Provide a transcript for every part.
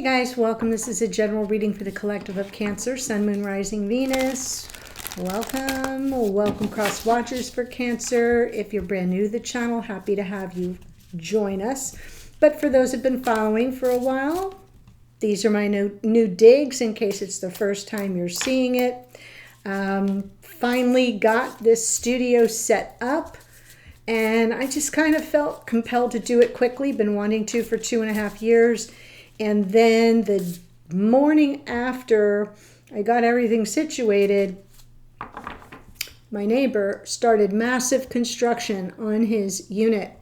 guys, welcome. This is a general reading for the collective of Cancer, Sun, Moon, Rising, Venus. Welcome cross watchers for Cancer. If you're brand new to the channel, happy to have you join us. But for those who've been following for a while, these are my new digs in case it's the first time you're seeing it. Finally got this studio set up, and I just kind of felt compelled to do it quickly. Been wanting to for 2.5 years. And then the morning after I got everything situated, my neighbor started massive construction on his unit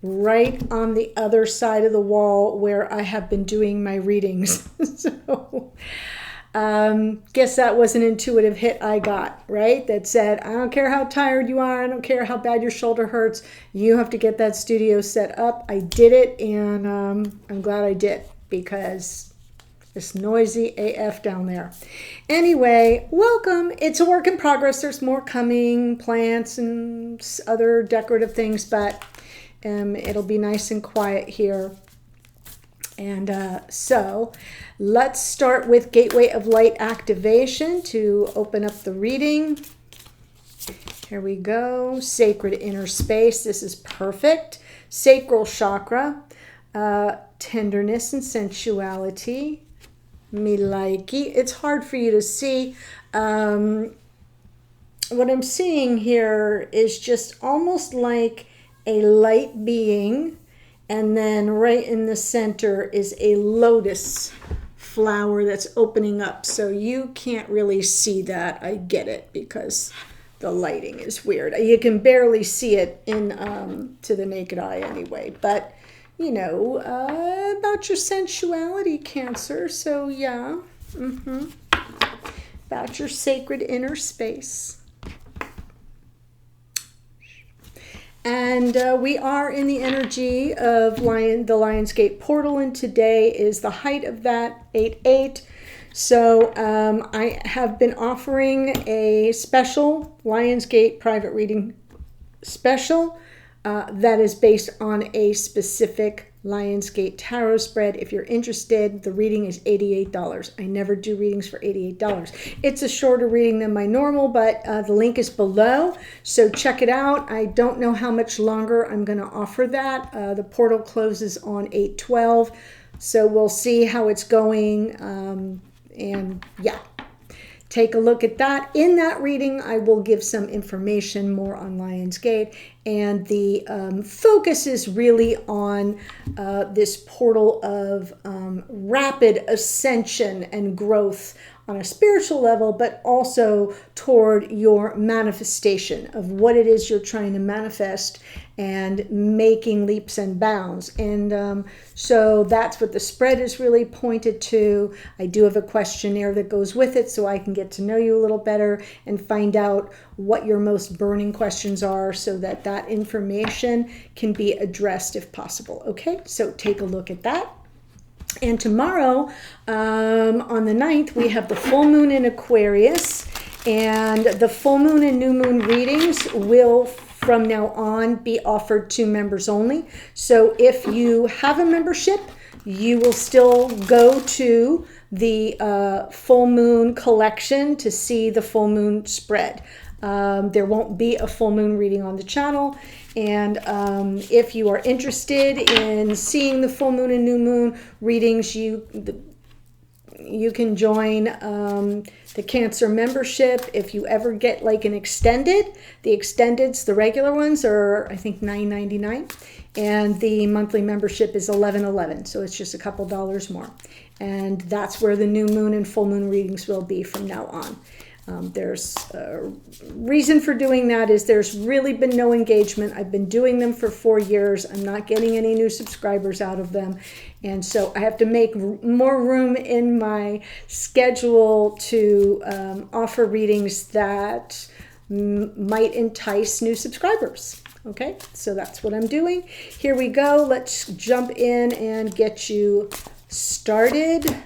right on the other side of the wall where I have been doing my readings. So guess that was an intuitive hit I got, right? That said, I don't care how tired you are, I don't care how bad your shoulder hurts, you have to get that studio set up. I did it, and I'm glad I did, because it's noisy AF down there. Anyway, welcome. It's a work in progress. There's more coming, plants and other decorative things, but it'll be nice and quiet here. And so let's start with Gateway of Light activation to open up the reading. Here we go. Sacred inner space. This is perfect. Sacral chakra. Tenderness and sensuality. Me likey. It's hard for you to see. What I'm seeing here is just almost like a light being, and then right in the center is a lotus flower that's opening up. So you can't really see that. I get it, because the lighting is weird. You can barely see it in to the naked eye anyway, but you know, about your sensuality, Cancer. So yeah, about your sacred inner space. And we are in the energy of the Lionsgate portal, and today is the height of that, 8/8. So I have been offering a special Lionsgate private reading special that is based on a specific Lionsgate tarot spread. If you're interested, the reading is $88. I never do readings for $88. It's a shorter reading than my normal, but the link is below, so check it out. I don't know how much longer I'm going to offer that. The portal closes on 8/12, so we'll see how it's going. And yeah, take a look at that. In that reading, I will give some information more on Lionsgate, and the focus is really on this portal of rapid ascension and growth on a spiritual level, but also toward your manifestation of what it is you're trying to manifest and making leaps and bounds. And so that's what the spread is really pointed to. I do have a questionnaire that goes with it, so I can get to know you a little better and find out what your most burning questions are, so that that information can be addressed if possible. Okay, so take a look at that. And tomorrow, on the 9th, we have the full moon in Aquarius, and the full moon and new moon readings will from now on be offered to members only. So if you have a membership, you will still go to the full moon collection to see the full moon spread. There won't be a full moon reading on the channel. And if you are interested in seeing the full moon and new moon readings, you can join the Cancer membership. If you ever get like an extended, the extendeds, the regular ones are I think $9.99, and the monthly membership is $11.11. So it's just a couple dollars more. And that's where the new moon and full moon readings will be from now on. There's a reason for doing that is there's really been no engagement. I've been doing them for 4 years. I'm not getting any new subscribers out of them. And so I have to make more room in my schedule to offer readings that might entice new subscribers. Okay, so that's what I'm doing. Here we go. Let's jump in and get you started.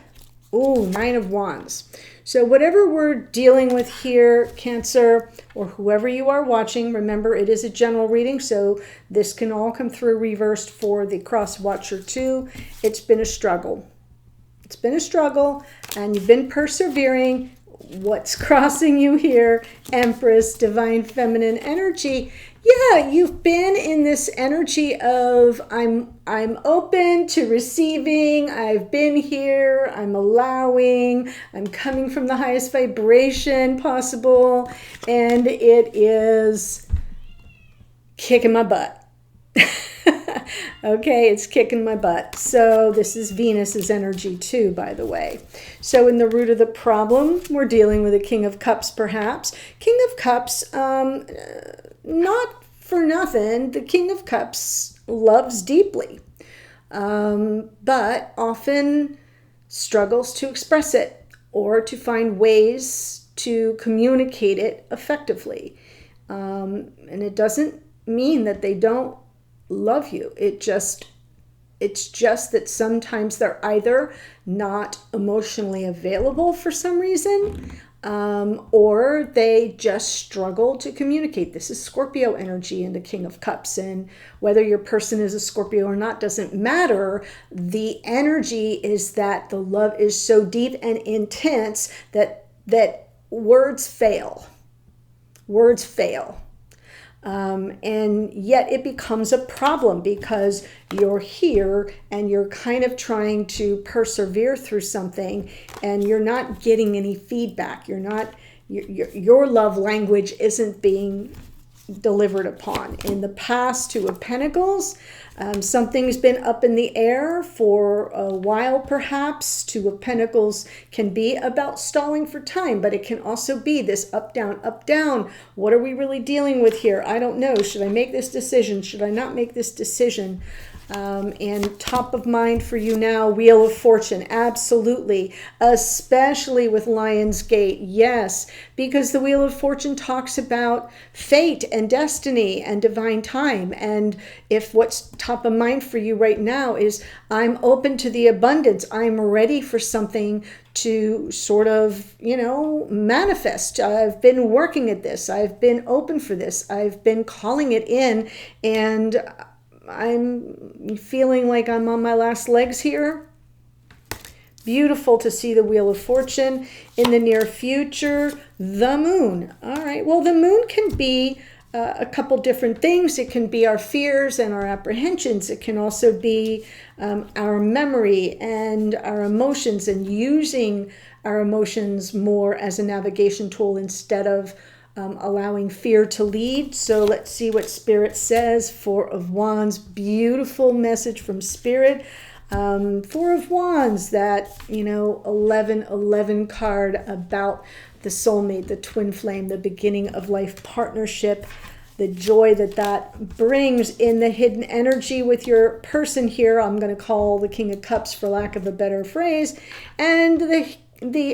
Ooh, 9 of Wands. So whatever we're dealing with here, Cancer, or whoever you are watching, remember it is a general reading, so this can all come through reversed for the cross watcher too. It's been a struggle. It's been a struggle, and you've been persevering. What's crossing you here? Empress, divine feminine energy. Yeah, you've been in this energy of I'm open to receiving. I've been here. I'm allowing. I'm coming from the highest vibration possible, and it is kicking my butt. Okay, it's kicking my butt. So this is Venus's energy too, by the way. So in the root of the problem, we're dealing with a King of Cups, perhaps. King of Cups, not for nothing, the King of Cups loves deeply, but often struggles to express it or to find ways to communicate it effectively. And it doesn't mean that they don't love you. It's just that sometimes they're either not emotionally available for some reason, or they just struggle to communicate. This is Scorpio energy in the King of Cups, and whether your person is a Scorpio or not doesn't matter. The energy is that the love is so deep and intense that words fail. Words fail. And yet it becomes a problem because you're here and you're kind of trying to persevere through something and you're not getting any feedback. Your love language isn't being delivered upon. In the past, Two of Pentacles, something's been up in the air for a while, perhaps. Two of Pentacles can be about stalling for time, but it can also be this up, down, up, down. What are we really dealing with here? I don't know. Should I make this decision? Should I not make this decision? And top of mind for you now, Wheel of Fortune, absolutely, especially with Lion's Gate, yes, because the Wheel of Fortune talks about fate and destiny and divine time. And if what's top of mind for you right now is I'm open to the abundance, I'm ready for something to sort of, manifest. I've been working at this. I've been open for this. I've been calling it in, and I'm feeling like I'm on my last legs here. Beautiful to see the Wheel of Fortune. In the near future, the moon. All right, well, the moon can be a couple different things. It can be our fears and our apprehensions. It can also be our memory and our emotions, and using our emotions more as a navigation tool instead of allowing fear to lead. So let's see what Spirit says. Four of Wands, beautiful message from Spirit. Four of Wands, that 1111 card about the soulmate, the twin flame, the beginning of life partnership, the joy that brings in the hidden energy with your person here. I'm going to call the King of Cups for lack of a better phrase, and the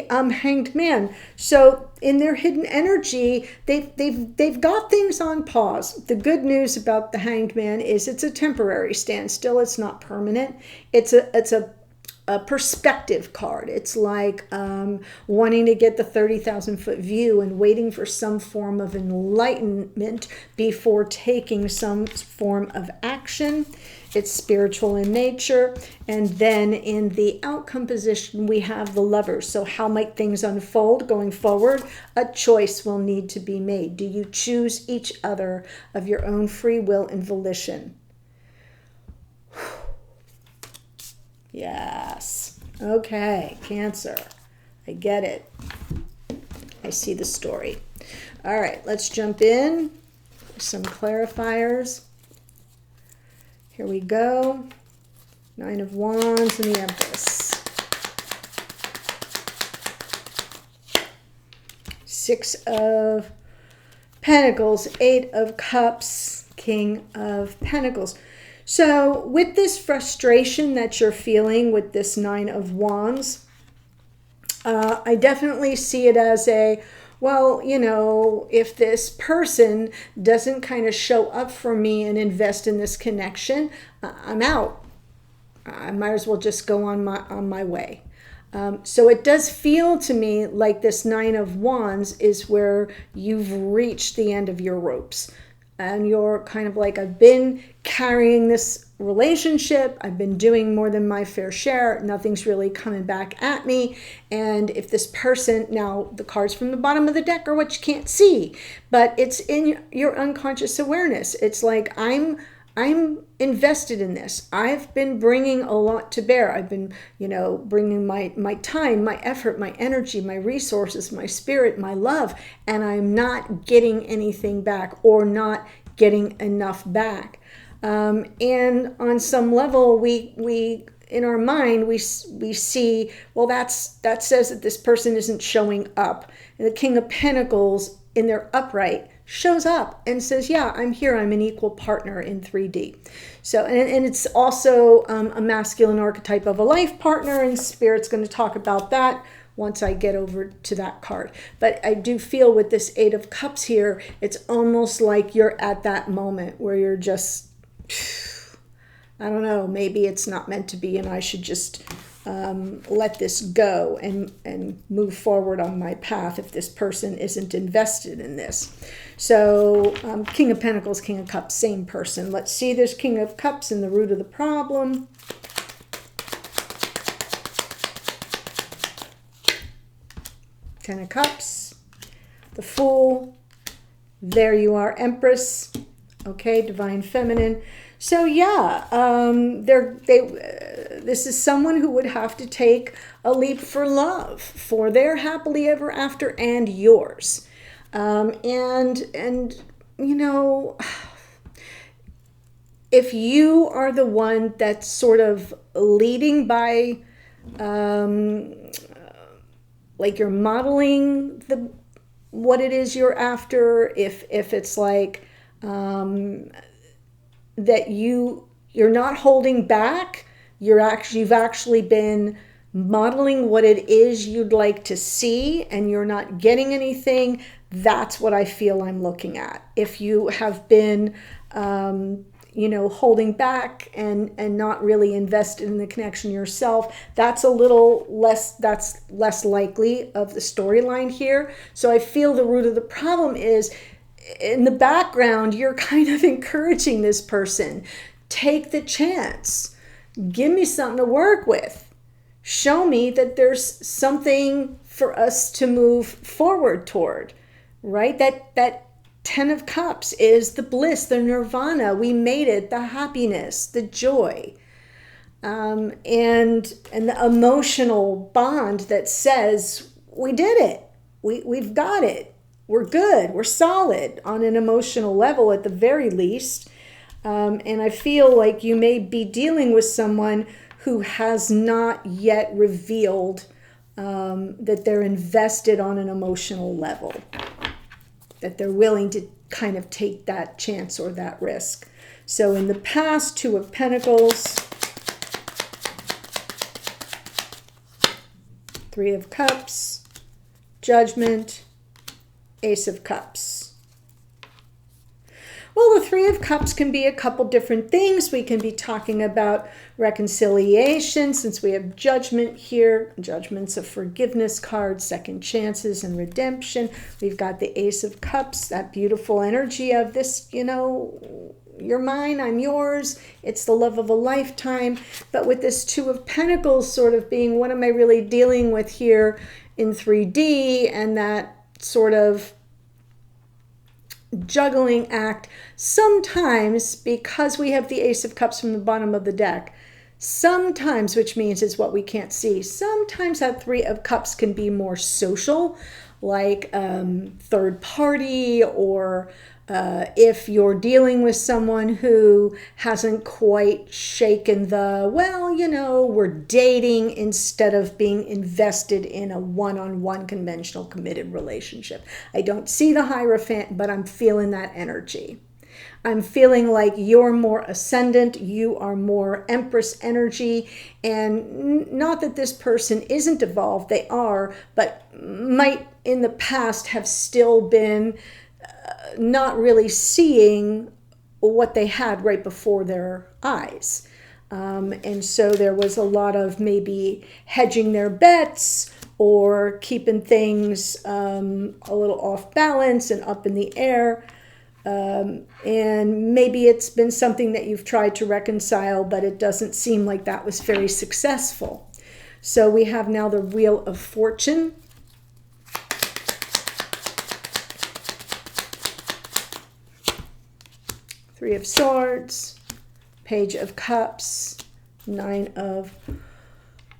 Hanged Man. So in their hidden energy, they've got things on pause. The good news about the Hanged Man is it's a temporary standstill. It's not permanent. It's a perspective card. It's like wanting to get the 30,000 foot view and waiting for some form of enlightenment before taking some form of action. It's spiritual in nature. And then in the outcome position, we have the Lovers. So how might things unfold going forward? A choice will need to be made. Do you choose each other of your own free will and volition? Yes. Okay, Cancer. I get it. I see the story. All right, let's jump in. Some clarifiers. Here we go. Nine of Wands and the Empress. Six of Pentacles, Eight of Cups, King of Pentacles. So with this frustration that you're feeling with this Nine of Wands, I definitely see it as if this person doesn't kind of show up for me and invest in this connection, I'm out. I might as well just go on my way. So it does feel to me like this Nine of Wands is where you've reached the end of your ropes. And you're kind of like, I've been carrying this relationship. I've been doing more than my fair share. Nothing's really coming back at me. And if this person, now the cards from the bottom of the deck are what you can't see, but it's in your unconscious awareness. It's like, I'm invested in this. I've been bringing a lot to bear. I've been, bringing my time, my effort, my energy, my resources, my spirit, my love, and I'm not getting anything back, or not getting enough back. And on some level, we in our mind, we see, well, that says that this person isn't showing up. And the King of Pentacles in their upright shows up and says, yeah, I'm here. I'm an equal partner in 3D. So, and it's also a masculine archetype of a life partner, and Spirit's going to talk about that once I get over to that card. But I do feel with this Eight of Cups here, it's almost like you're at that moment where you're just, I don't know, maybe it's not meant to be, and I should just let this go and move forward on my path if this person isn't invested in this. So King of Pentacles, King of Cups, same person. Let's see, there's King of Cups in the root of the problem. Ten of Cups, the Fool, there you are, Empress, okay, Divine Feminine. So yeah, this is someone who would have to take a leap for love, for their happily ever after and yours. And if you are the one that's sort of leading by, like you're modeling what it is you're after, if it's like that you're not holding back, you've actually been modeling what it is you'd like to see, and you're not getting anything, that's what I feel I'm looking at. If you have been holding back and not really invested in the connection yourself, that's less likely of the storyline here. So I feel the root of the problem is, in the background, you're kind of encouraging this person. Take the chance. Give me something to work with. Show me that there's something for us to move forward toward, right? That Ten of Cups is the bliss, the nirvana. We made it, the happiness, the joy, and the emotional bond that says, we did it. We've got it. We're good. We're solid on an emotional level at the very least. And I feel like you may be dealing with someone who has not yet revealed that they're invested on an emotional level, that they're willing to kind of take that chance or that risk. So in the past, Two of Pentacles, Three of Cups, Judgment, Ace of Cups. Well, the Three of Cups can be a couple different things. We can be talking about reconciliation, since we have Judgment here. Judgment's a forgiveness card, second chances and redemption. We've got the Ace of Cups, that beautiful energy of this, you're mine, I'm yours. It's the love of a lifetime. But with this Two of Pentacles sort of being, what am I really dealing with here in 3D, and that sort of juggling act, sometimes, because we have the Ace of Cups from the bottom of the deck, sometimes, which means it's what we can't see, sometimes that Three of Cups can be more social, like third party, or if you're dealing with someone who hasn't quite shaken the, we're dating, instead of being invested in a one-on-one conventional committed relationship. I don't see the Hierophant, but I'm feeling that energy. I'm feeling like you're more ascendant, you are more Empress energy, and not that this person isn't evolved, they are, but might in the past have still been not really seeing what they had right before their eyes. And so there was a lot of maybe hedging their bets, or keeping things a little off balance and up in the air. And maybe it's been something that you've tried to reconcile, but it doesn't seem like that was very successful. So we have now the Wheel of Fortune. Three of Swords, Page of Cups, Nine of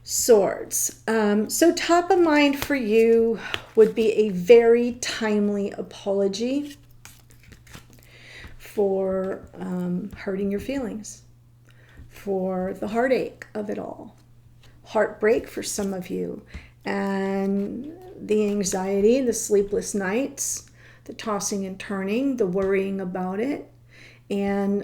Swords. So top of mind for you would be a very timely apology for hurting your feelings, for the heartache of it all, heartbreak for some of you, and the anxiety, the sleepless nights, the tossing and turning, the worrying about it. And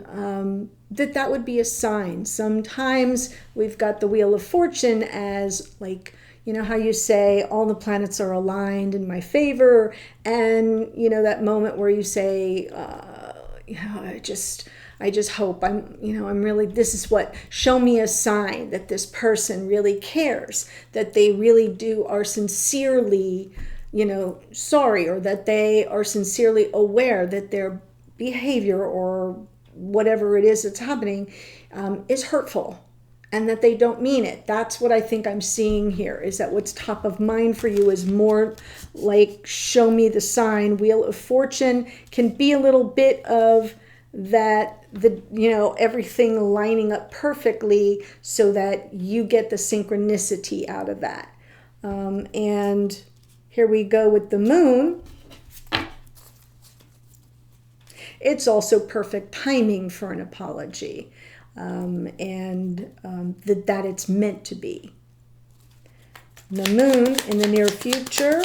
that would be a sign. Sometimes we've got the Wheel of Fortune as like, you know how you say all the planets are aligned in my favor, and you know that moment where you say, I just hope I'm really, this is what, show me a sign that this person really cares, that they really are sincerely, sorry, or that they are sincerely aware that their behavior or whatever it is that's happening is hurtful, and that they don't mean it. That's what I think I'm seeing here, is that what's top of mind for you is more like, show me the sign. Wheel of Fortune can be a little bit of that, everything lining up perfectly so that you get the synchronicity out of that. And here we go with the Moon. It's also perfect timing for an apology, and that it's meant to be. The Moon in the near future.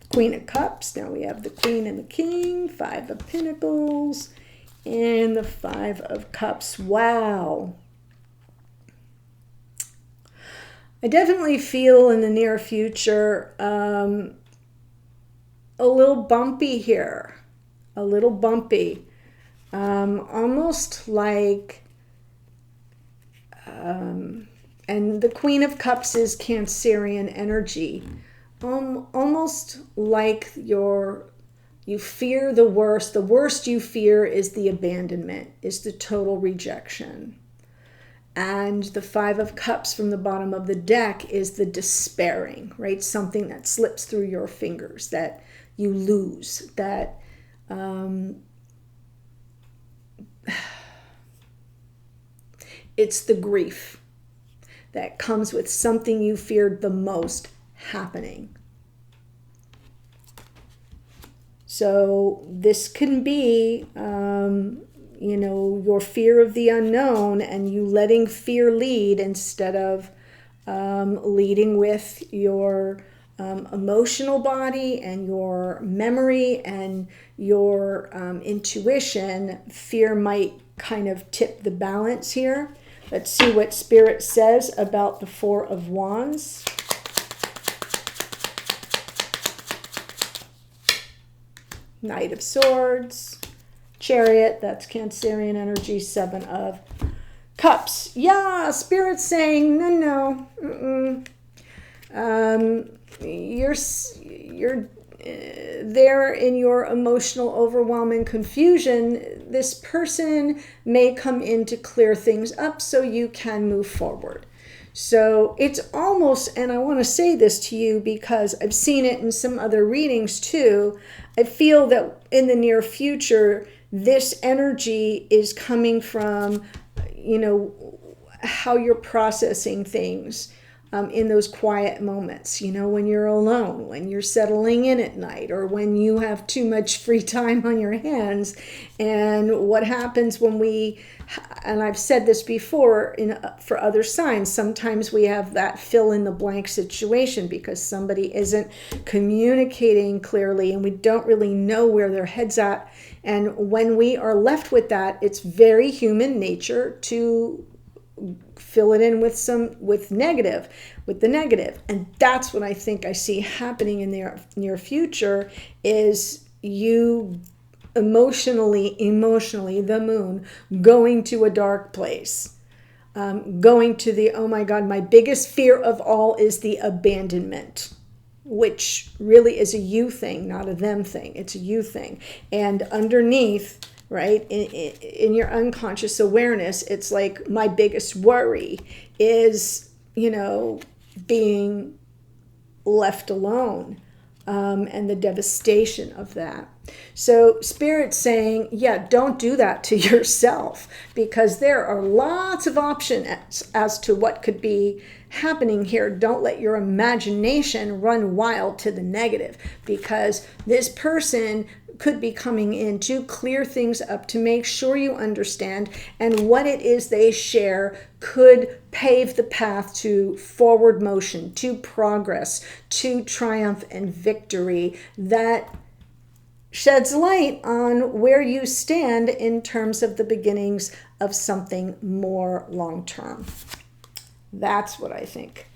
Queen of Cups. Now we have the Queen and the King. Five of Pentacles and the Five of Cups. Wow. I definitely feel in the near future a little bumpy here, a little bumpy, almost like, and the Queen of Cups is Cancerian energy, almost like you fear the worst. The worst you fear is the abandonment, is the total rejection. And the Five of Cups from the bottom of the deck is the despairing, right? Something that slips through your fingers, that you lose, that it's the grief that comes with something you feared the most happening. So this can be, your fear of the unknown, and you letting fear lead instead of leading with your emotional body and your memory and your intuition. Fear might kind of tip the balance here. Let's see what Spirit says about the Four of Wands. Knight of Swords, Chariot, that's Cancerian energy, Seven of Cups. Yeah, Spirit's saying, no. You're there in your emotional overwhelm and confusion. This person may come in to clear things up so you can move forward. So it's almost, and I want to say this to you because I've seen it in some other readings too, I feel that in the near future, this energy is coming from, how you're processing things in those quiet moments, when you're alone, when you're settling in at night, or when you have too much free time on your hands. And what happens when and I've said this before for other signs, sometimes we have that fill in the blank situation because somebody isn't communicating clearly and we don't really know where their head's at. And when we are left with that, it's very human nature to fill it in with the negative. And that's what I think I see happening in the near future, is you emotionally, the Moon, going to a dark place, going to the, oh my God, my biggest fear of all is the abandonment. which really is a you thing, not a them thing. It's a you thing. And underneath, right, in your unconscious awareness, it's like my biggest worry is, being left alone, and the devastation of that. So Spirit's saying, yeah, don't do that to yourself, because there are lots of options as to what could be happening here. Don't let your imagination run wild to the negative, because this person could be coming in to clear things up, to make sure you understand, and what it is they share could pave the path to forward motion, to progress, to triumph and victory that sheds light on where you stand in terms of the beginnings of something more long-term. That's what I think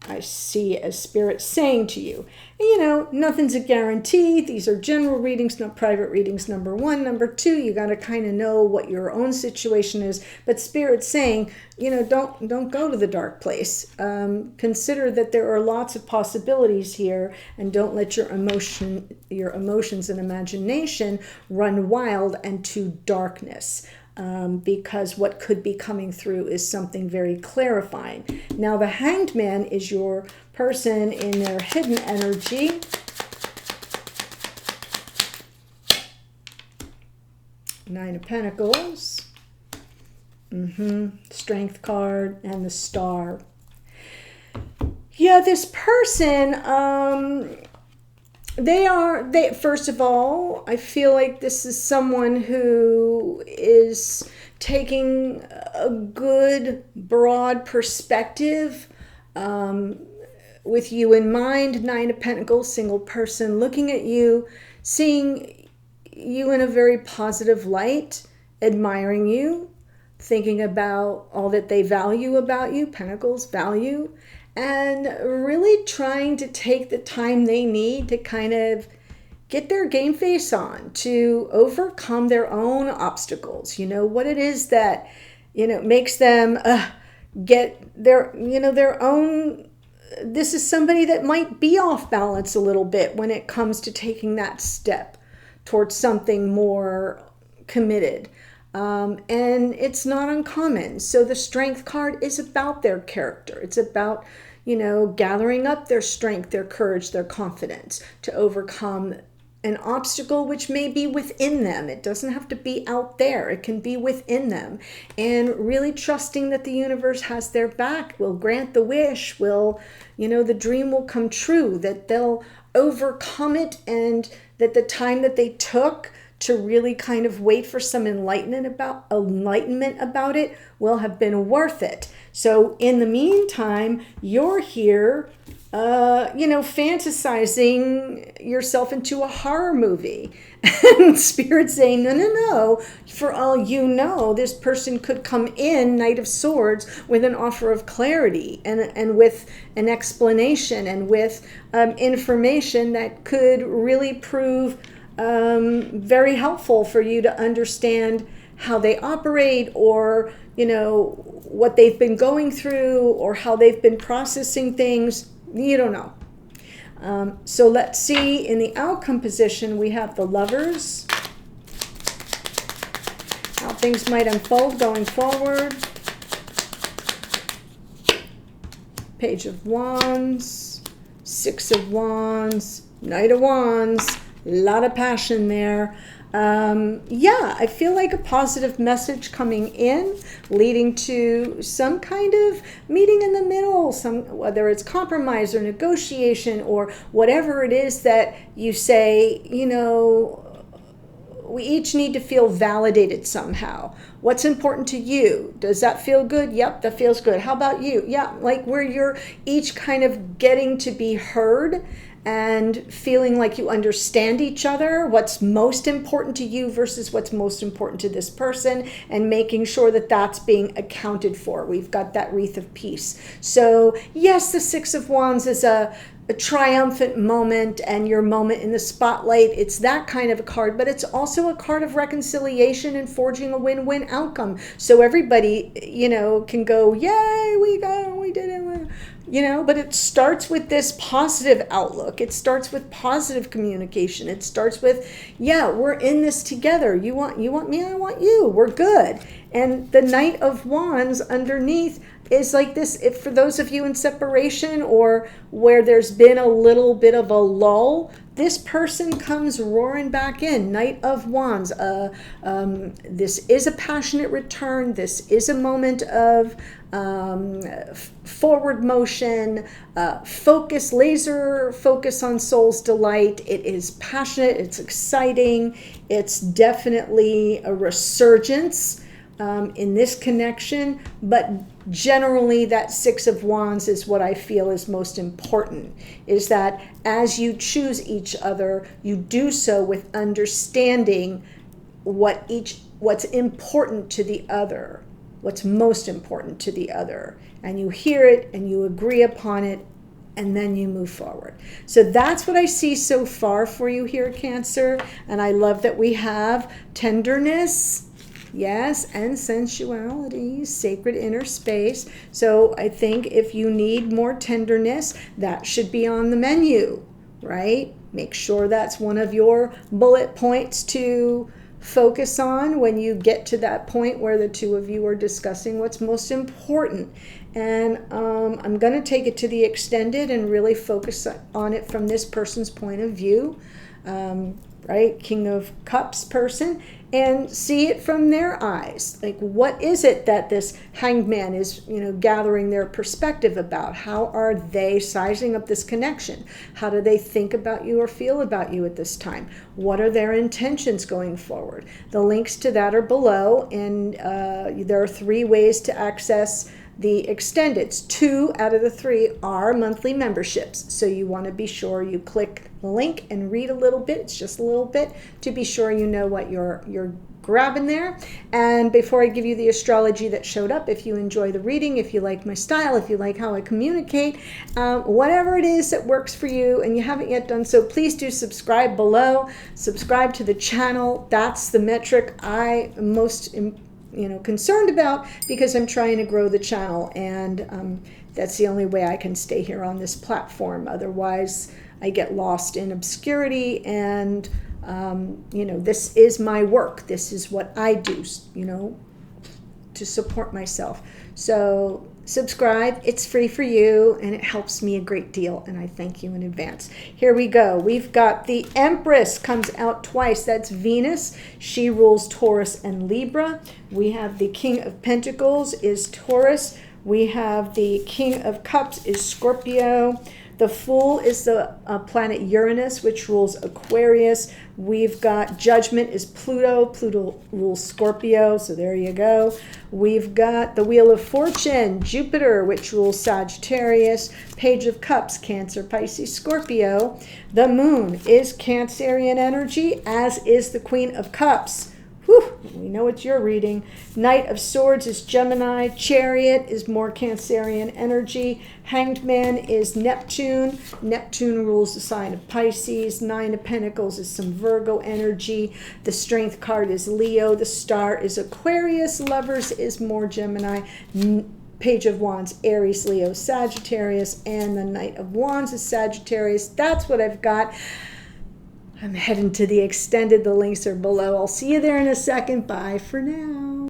I see as Spirit saying to you. And, nothing's a guarantee. These are general readings, not private readings, number one. Number two, you got to kind of know what your own situation is. But Spirit's saying, don't go to the dark place. Consider that there are lots of possibilities here, and don't let your emotions and imagination run wild and to darkness. Because what could be coming through is something very clarifying. Now, the Hanged Man is your person in their hidden energy. Nine of Pentacles. Strength card and the Star. Yeah, this person, they first of all, I feel like this is someone who is taking a good broad perspective with you in mind. Nine of Pentacles, single person, looking at you, seeing you in a very positive light, admiring you, thinking about all that they value about you, Pentacles, value, and really trying to take the time they need to kind of get their game face on, to overcome their own obstacles. What it is that, makes them get their own. This is somebody that might be off balance a little bit when it comes to taking that step towards something more committed. And it's not uncommon. So the Strength card is about their character. It's about, gathering up their strength, their courage, their confidence to overcome an obstacle which may be within them. It doesn't have to be out there. It can be within them. And really trusting that the universe has their back, will grant the wish, the dream will come true, that they'll overcome it, and that the time that they took to really kind of wait for some enlightenment about it will have been worth it. So in the meantime, you're here, fantasizing yourself into a horror movie. And Spirit's saying, no. For all you know, this person could come in, Knight of Swords, with an offer of clarity and with an explanation and with information that could really prove very helpful for you to understand how they operate, or what they've been going through, or how they've been processing things. You don't know. So let's see, in the outcome position we have the Lovers, how things might unfold going forward. Page of Wands, Six of Wands, Knight of Wands. A lot of passion there. I feel like a positive message coming in, leading to some kind of meeting in the middle, whether it's compromise or negotiation or whatever it is that you say, we each need to feel validated somehow. What's important to you? Does that feel good? Yep, that feels good. How about you? Yeah, like where you're each kind of getting to be heard and feeling like you understand each other, what's most important to you versus what's most important to this person, and making sure that that's being accounted for. We've got that wreath of peace. So yes, the Six of Wands is a triumphant moment and your moment in the spotlight. It's that kind of a card, but it's also a card of reconciliation and forging a win-win outcome. So everybody, can go, yay, we did it. but it starts with this positive outlook. It starts with positive communication. It starts with, yeah, we're in this together. You want me, I want you. We're good. And the Knight of Wands underneath is like this. If for those of you in separation or where there's been a little bit of a lull, this person comes roaring back in. Knight of Wands. This is a passionate return. This is a moment of forward motion, laser focus on soul's delight. It is passionate. It's exciting. It's definitely a resurgence in this connection, but generally that Six of Wands is what I feel is most important, is that as you choose each other, you do so with understanding what's important to the other, what's most important to the other, and you hear it and you agree upon it, and then you move forward. So that's what I see so far for you here, Cancer, and I love that we have tenderness, yes, and sensuality, sacred inner space. So I think if you need more tenderness, that should be on the menu, right? Make sure that's one of your bullet points to focus on when you get to that point where the two of you are discussing what's most important. And I'm going to take it to the extended and really focus on it from this person's point of view, right? King of Cups person, and see it from their eyes. Like, what is it that this Hanged Man is, gathering their perspective about? How are they sizing up this connection? How do they think about you or feel about you at this time? What are their intentions going forward? The links to that are below, and there are 3 ways to access the extendeds. 2 out of the 3 are monthly memberships. So you want to be sure you click the link and read a little bit. It's just a little bit to be sure you know what you're grabbing there. And before I give you the astrology that showed up, if you enjoy the reading, if you like my style, if you like how I communicate, whatever it is that works for you and you haven't yet done so, please do subscribe below. Subscribe to the channel. That's the metric I am most concerned about, because I'm trying to grow the channel, and that's the only way I can stay here on this platform. Otherwise, I get lost in obscurity, and this is my work. This is what I do, to support myself. So subscribe. It's free for you, and it helps me a great deal, and I thank you in advance. Here we go. We've got the Empress comes out twice. That's Venus. She rules Taurus and Libra. We have the King of Pentacles is Taurus. We have the King of Cups is Scorpio. The Fool is the planet Uranus, which rules Aquarius. We've got Judgment is Pluto. Pluto rules Scorpio, so there you go. We've got the Wheel of Fortune, Jupiter, which rules Sagittarius. Page of Cups, Cancer, Pisces, Scorpio. The Moon is Cancerian energy, as is the Queen of Cups. Whew, we know what you're reading. Knight of Swords is Gemini. Chariot is more Cancerian energy. Hanged Man is Neptune. Neptune rules the sign of Pisces. 9 of Pentacles is some Virgo energy. The Strength card is Leo. The Star is Aquarius. Lovers is more Gemini. Page of Wands, Aries, Leo, Sagittarius. And the Knight of Wands is Sagittarius. That's what I've got. I'm heading to the extended. The links are below. I'll see you there in a second. Bye for now.